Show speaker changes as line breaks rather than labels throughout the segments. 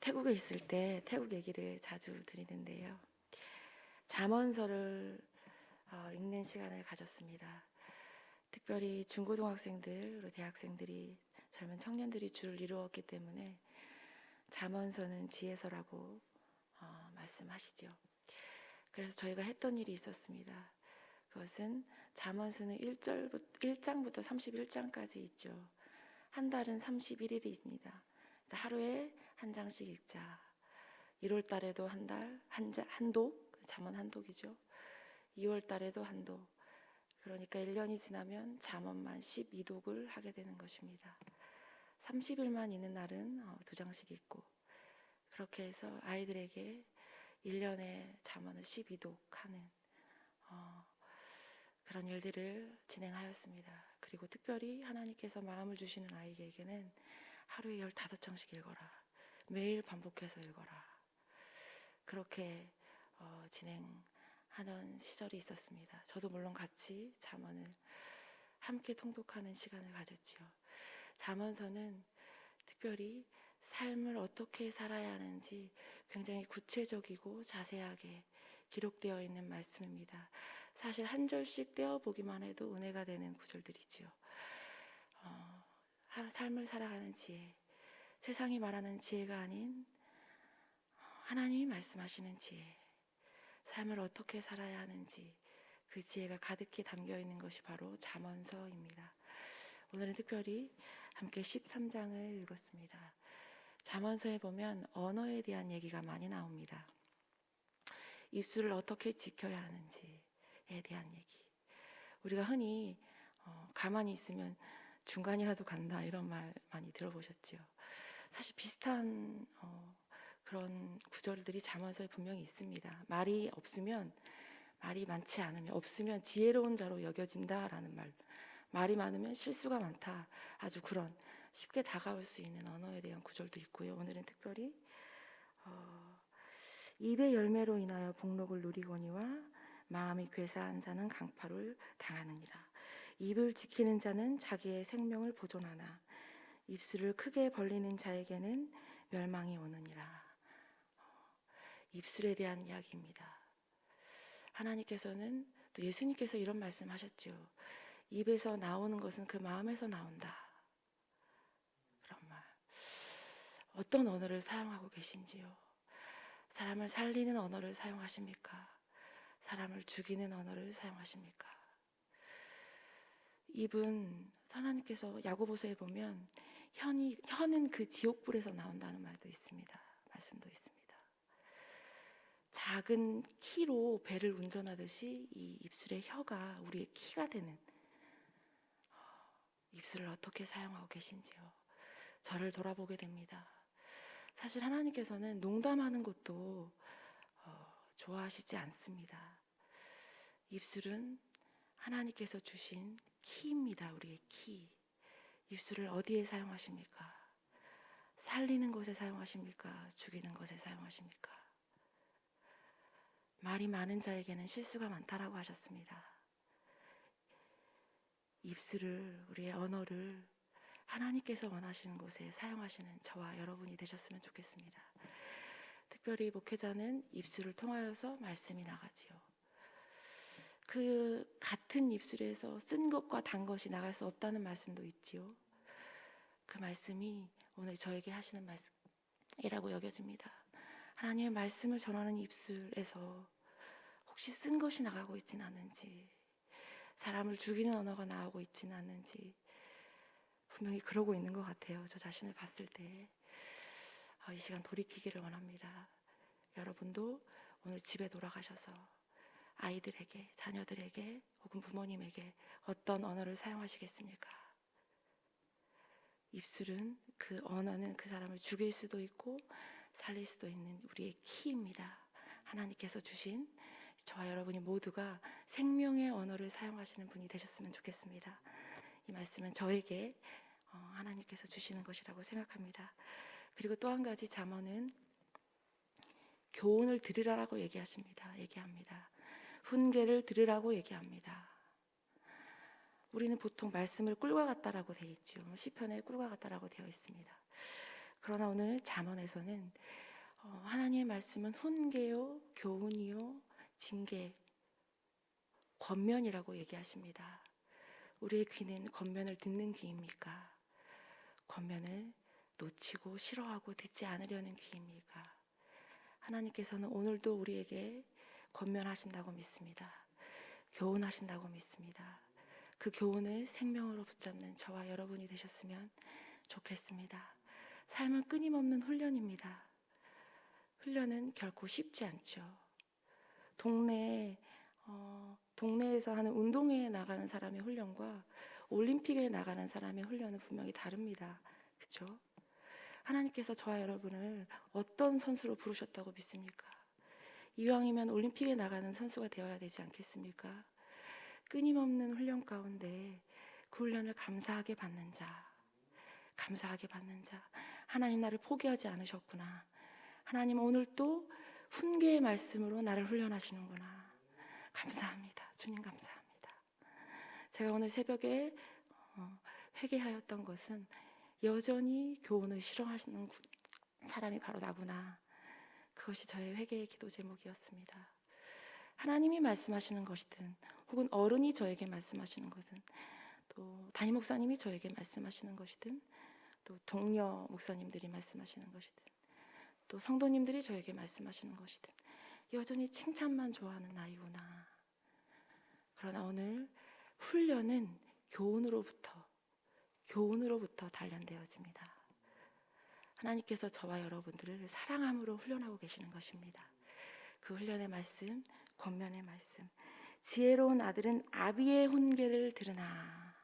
태국에 있을 때 태국 얘기를 자주 드리는데요. 잠언서를 읽는 시간을 가졌습니다. 특별히 중고등학생들, 그리고 대학생들이, 젊은 청년들이 주를 이루었기 때문에 잠언서는 지혜서라고 말씀하시죠. 그래서 저희가 했던 일이 있었습니다. 그것은 잠언서는 1장부터 31장까지 있죠. 한 달은 31일입니다. 하루에 한 장씩 읽자. 1월 달에도 한 달, 한 독, 잠언 한 독이죠. 2월 달에도 한 독. 그러니까 1년이 지나면 잠언만 12독을 하게 되는 것입니다. 30일만 있는 날은 2장씩 읽고, 그렇게 해서 아이들에게 1년에 잠언을 12독 하는 그런 일들을 진행하였습니다. 그리고 특별히 하나님께서 마음을 주시는 아이에게는 하루에 15장씩 읽어라. 매일 반복해서 읽어라. 그렇게 진행하던 시절이 있었습니다. 저도 물론 같이 잠언을 함께 통독하는 시간을 가졌지요. 잠언서는 특별히 삶을 어떻게 살아야 하는지 굉장히 구체적이고 자세하게 기록되어 있는 말씀입니다. 사실 한 절씩 떼어보기만 해도 은혜가 되는 구절들이지요. 삶을 살아가는 지혜, 세상이 말하는 지혜가 아닌 하나님이 말씀하시는 지혜, 삶을 어떻게 살아야 하는지 그 지혜가 가득히 담겨 있는 것이 바로 잠언서입니다. 오늘은 특별히 함께 13장을 읽었습니다. 잠언서에 보면 언어에 대한 얘기가 많이 나옵니다. 입술을 어떻게 지켜야 하는지에 대한 얘기. 우리가 흔히 가만히 있으면 중간이라도 간다 이런 말 많이 들어보셨죠. 사실 비슷한 그런 구절들이 잠언서에 분명히 있습니다. 말이 많지 않으면, 없으면 지혜로운 자로 여겨진다라는 말. 말이 많으면 실수가 많다. 아주 그런 쉽게 다가올 수 있는 언어에 대한 구절도 있고요. 오늘은 특별히 입의 열매로 인하여 복록을 누리거니와 마음이 괴사한 자는 강파를 당하느니라. 입을 지키는 자는 자기의 생명을 보존하나 입술을 크게 벌리는 자에게는 멸망이 오느니라. 입술에 대한 이야기입니다. 하나님께서는, 또 예수님께서 이런 말씀하셨죠. 입에서 나오는 것은 그 마음에서 나온다. 그런 말. 어떤 언어를 사용하고 계신지요? 사람을 살리는 언어를 사용하십니까? 사람을 죽이는 언어를 사용하십니까? 입은 하나님께서 야고보서에 보면 혀는 그 지옥불에서 나온다는 말도 있습니다. 말씀도 있습니다. 작은 키로 배를 운전하듯이 이 입술의 혀가 우리의 키가 되는, 입술을 어떻게 사용하고 계신지요? 저를 돌아보게 됩니다. 사실 하나님께서는 농담하는 것도 좋아하시지 않습니다. 입술은 하나님께서 주신 키입니다. 우리의 키. 입술을 어디에 사용하십니까? 살리는 것에 사용하십니까? 죽이는 것에 사용하십니까? 말이 많은 자에게는 실수가 많다라고 하셨습니다. 입술을, 우리의 언어를 하나님께서 원하시는 곳에 사용하시는 저와 여러분이 되셨으면 좋겠습니다. 특별히 목회자는 입술을 통하여서 말씀이 나가지요. 그 같은 입술에서 쓴 것과 단 것이 나갈 수 없다는 말씀도 있지요. 그 말씀이 오늘 저에게 하시는 말씀이라고 여겨집니다. 하나님의 말씀을 전하는 입술에서 혹시 쓴 것이 나가고 있지는 않는지, 사람을 죽이는 언어가 나오고 있지는 않는지, 분명히 그러고 있는 것 같아요. 저 자신을 봤을 때 이 시간 돌이키기를 원합니다. 여러분도 오늘 집에 돌아가셔서 아이들에게, 자녀들에게 혹은 부모님에게 어떤 언어를 사용하시겠습니까? 입술은, 그 언어는 그 사람을 죽일 수도 있고 살릴 수도 있는 우리의 키입니다. 하나님께서 주신 저와 여러분이 모두가 생명의 언어를 사용하시는 분이 되셨으면 좋겠습니다. 이 말씀은 저에게 하나님께서 주시는 것이라고 생각합니다. 그리고 또 한 가지 잠언은 교훈을 들으라고 얘기합니다. 훈계를 들으라고 얘기합니다. 우리는 보통 말씀을 꿀과 같다라고 되어 있죠. 시편에 꿀과 같다라고 되어 있습니다. 그러나 오늘 잠언에서는 하나님의 말씀은 훈계요, 교훈이요, 징계, 권면이라고 얘기하십니다. 우리의 귀는 권면을 듣는 귀입니까? 권면을 놓치고 싫어하고 듣지 않으려는 귀입니까? 하나님께서는 오늘도 우리에게 권면하신다고 믿습니다. 교훈하신다고 믿습니다. 그 교훈을 생명으로 붙잡는 저와 여러분이 되셨으면 좋겠습니다. 삶은 끊임없는 훈련입니다. 훈련은 결코 쉽지 않죠. 동네에서 하는 운동회에 나가는 사람의 훈련과 올림픽에 나가는 사람의 훈련은 분명히 다릅니다. 그렇죠? 하나님께서 저와 여러분을 어떤 선수로 부르셨다고 믿습니까? 이왕이면 올림픽에 나가는 선수가 되어야 되지 않겠습니까? 끊임없는 훈련 가운데 그 훈련을 감사하게 받는 자, 하나님 나를 포기하지 않으셨구나. 하나님 오늘 또 훈계의 말씀으로 나를 훈련하시는구나. 감사합니다. 주님 감사합니다. 제가 오늘 새벽에 회개하였던 것은 여전히 교훈을 싫어하시는 사람이 바로 나구나. 그것이 저의 회개의 기도 제목이었습니다. 하나님이 말씀하시는 것이든 혹은 어른이 저에게 말씀하시는 것은 또 담임 목사님이 저에게 말씀하시는 것이든 또 동료 목사님들이 말씀하시는 것이든 또 성도님들이 저에게 말씀하시는 것이든 여전히 칭찬만 좋아하는 나이구나. 그러나 오늘 훈련은 교훈으로부터 단련되어집니다. 하나님께서 저와 여러분들을 사랑함으로 훈련하고 계시는 것입니다. 그 훈련의 말씀, 권면의 말씀. 지혜로운 아들은 아비의 훈계를 들으나.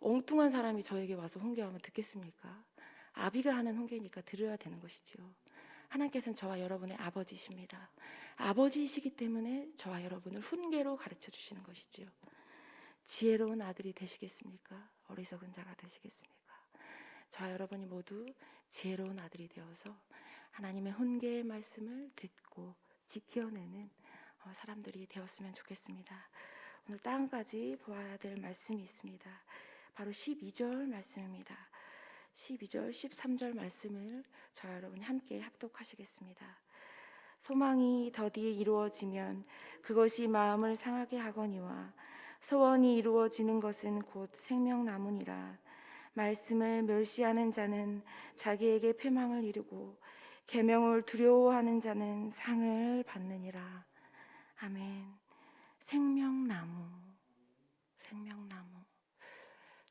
엉뚱한 사람이 저에게 와서 훈계하면 듣겠습니까? 아비가 하는 훈계니까 들어야 되는 것이죠. 하나님께서는 저와 여러분의 아버지십니다. 아버지이시기 때문에 저와 여러분을 훈계로 가르쳐 주시는 것이죠. 지혜로운 아들이 되시겠습니까? 어리석은 자가 되시겠습니까? 저와 여러분이 모두 지혜로운 아들이 되어서 하나님의 훈계의 말씀을 듣고 지켜내는 사람들이 되었으면 좋겠습니다. 오늘 또 한 가지 보아야 될 말씀이 있습니다. 바로 12절 말씀입니다. 12절, 13절 말씀을 저와 여러분이 함께 합독하시겠습니다. 소망이 더디 이루어지면 그것이 마음을 상하게 하거니와 소원이 이루어지는 것은 곧 생명나무니라. 말씀을 멸시하는 자는 자기에게 패망을 이루고 계명을 두려워하는 자는 상을 받느니라. 아멘. 생명나무.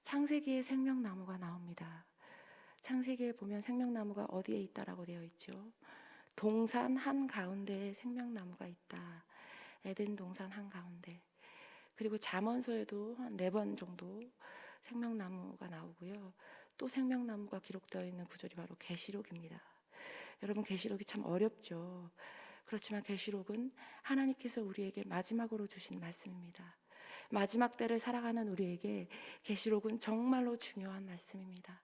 창세기에 생명나무가 나옵니다. 창세기에 보면 생명나무가 어디에 있다라고 되어 있죠? 동산 한가운데에 생명나무가 있다. 에덴 동산 한가운데. 그리고 잠언서에도 한 4번 정도 생명나무가 나오고요. 또 생명나무가 기록되어 있는 구절이 바로 계시록입니다. 여러분, 계시록이 참 어렵죠. 그렇지만 계시록은 하나님께서 우리에게 마지막으로 주신 말씀입니다. 마지막 때를 살아가는 우리에게 계시록은 정말로 중요한 말씀입니다.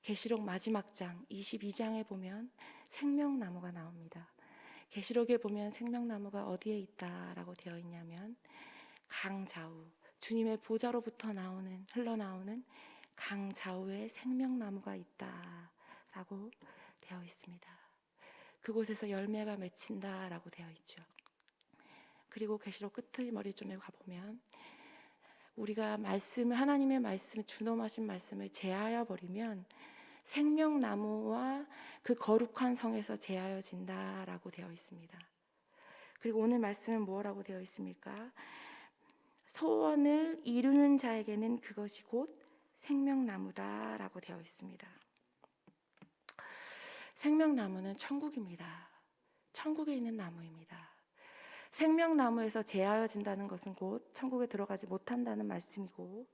계시록 마지막 장 22장에 보면 생명나무가 나옵니다. 계시록에 보면 생명나무가 어디에 있다라고 되어 있냐면 강 좌우, 주님의 보좌로부터 흘러나오는 강 좌우에 생명나무가 있다라고 되어 있습니다. 그곳에서 열매가 맺힌다라고 되어 있죠. 그리고 계시록 끝머리쯤에 가보면 우리가 하나님의 말씀, 준엄하신 말씀을 제하여 버리면 생명나무와 그 거룩한 성에서 제하여진다라고 되어 있습니다. 그리고 오늘 말씀은 뭐라고 되어 있습니까? 소원을 이루는 자에게는 그것이 곧 생명나무다라고 되어 있습니다. 생명나무는 천국입니다. 천국에 있는 나무입니다. 생명나무에서 제하여진다는 것은 곧 천국에 들어가지 못한다는 말씀이고,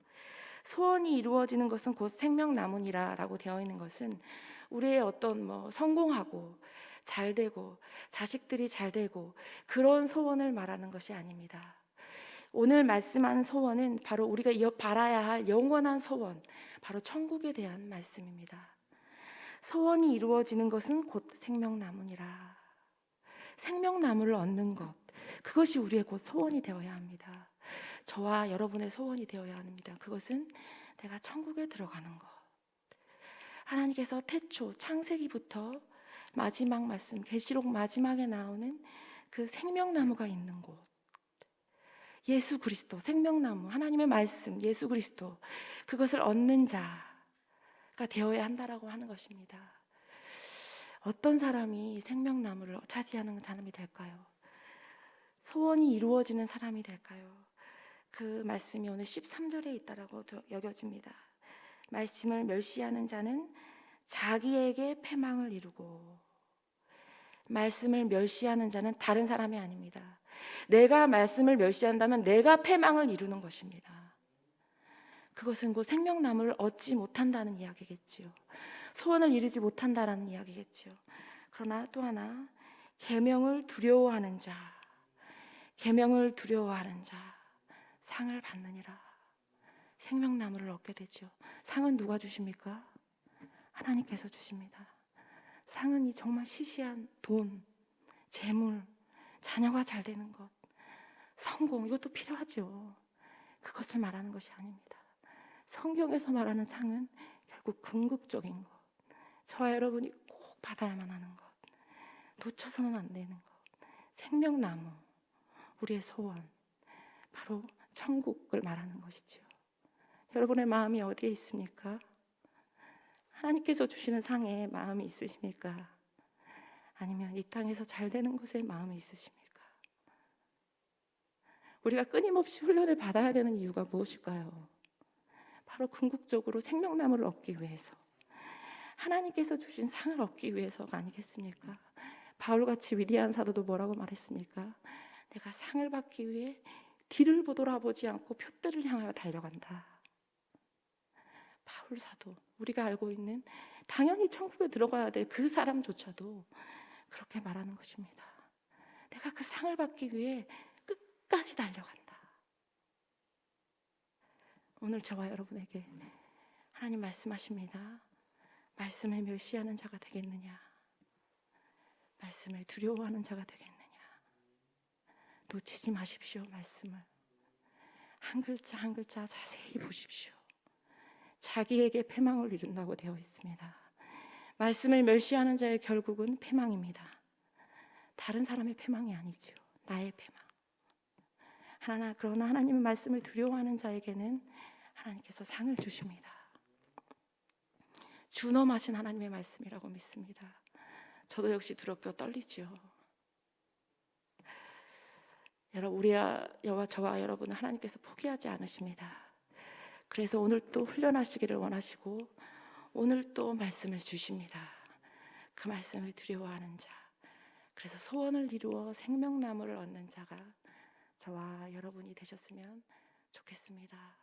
소원이 이루어지는 것은 곧 생명나무니라 라고 되어 있는 것은 우리의 어떤 성공하고 잘되고 자식들이 잘되고 그런 소원을 말하는 것이 아닙니다. 오늘 말씀하는 소원은 바로 우리가 바라야 할 영원한 소원, 바로 천국에 대한 말씀입니다. 소원이 이루어지는 것은 곧 생명나무니라. 생명나무를 얻는 것, 그것이 우리의 곧 소원이 되어야 합니다. 저와 여러분의 소원이 되어야 합니다. 그것은 내가 천국에 들어가는 것. 하나님께서 태초 창세기부터 마지막 말씀 계시록 마지막에 나오는 그 생명나무가 있는 곳, 예수 그리스도 생명나무 하나님의 말씀 예수 그리스도, 그것을 얻는 자가 되어야 한다라고 하는 것입니다. 어떤 사람이 생명나무를 차지하는 사람이 될까요? 소원이 이루어지는 사람이 될까요? 그 말씀이 오늘 13절에 있다라고 여겨집니다. 말씀을 멸시하는 자는 자기에게 패망을 이루고, 말씀을 멸시하는 자는 다른 사람이 아닙니다. 내가 말씀을 멸시한다면 내가 패망을 이루는 것입니다. 그것은 곧 생명나무를 얻지 못한다는 이야기겠지요. 소원을 이루지 못한다라는 이야기겠지요. 그러나 또 하나, 계명을 두려워하는 자, 계명을 두려워하는 자 상을 받느니라. 생명나무를 얻게 되죠. 상은 누가 주십니까? 하나님께서 주십니다. 상은 이 정말 시시한 돈, 재물, 자녀가 잘 되는 것, 성공, 이것도 필요하죠. 그것을 말하는 것이 아닙니다. 성경에서 말하는 상은 결국 궁극적인 것, 저와 여러분이 꼭 받아야만 하는 것, 놓쳐서는 안 되는 것, 생명나무, 우리의 소원, 바로 천국을 말하는 것이죠. 여러분의 마음이 어디에 있습니까? 하나님께서 주시는 상에 마음이 있으십니까? 아니면 이 땅에서 잘 되는 것에 마음이 있으십니까? 우리가 끊임없이 훈련을 받아야 되는 이유가 무엇일까요? 바로 궁극적으로 생명나무를 얻기 위해서, 하나님께서 주신 상을 얻기 위해서가 아니겠습니까? 바울같이 위대한 사도도 뭐라고 말했습니까? 내가 상을 받기 위해 뒤를 보돌아보지 않고 표대를 향하여 달려간다. 바울 사도, 우리가 알고 있는 당연히 천국에 들어가야 될 그 사람조차도 그렇게 말하는 것입니다. 내가 그 상을 받기 위해 끝까지 달려간다. 오늘 저와 여러분에게 하나님 말씀하십니다. 말씀을 멸시하는 자가 되겠느냐? 말씀을 두려워하는 자가 되겠느냐? 놓치지 마십시오. 말씀을 한 글자 한 글자 자세히 보십시오. 자기에게 패망을 이룬다고 되어 있습니다. 말씀을 멸시하는 자의 결국은 패망입니다. 다른 사람의 패망이 아니죠. 나의 패망. 그러나 하나님의 말씀을 두려워하는 자에게는 하나님께서 상을 주십니다. 준엄하신 하나님의 말씀이라고 믿습니다. 저도 역시 두렵고 떨리죠. 저와 여러분은 하나님께서 포기하지 않으십니다. 그래서 오늘 또 훈련하시기를 원하시고 오늘 또 말씀을 주십니다. 그 말씀을 두려워하는 자, 그래서 소원을 이루어 생명나무를 얻는 자가 저와 여러분이 되셨으면 좋겠습니다.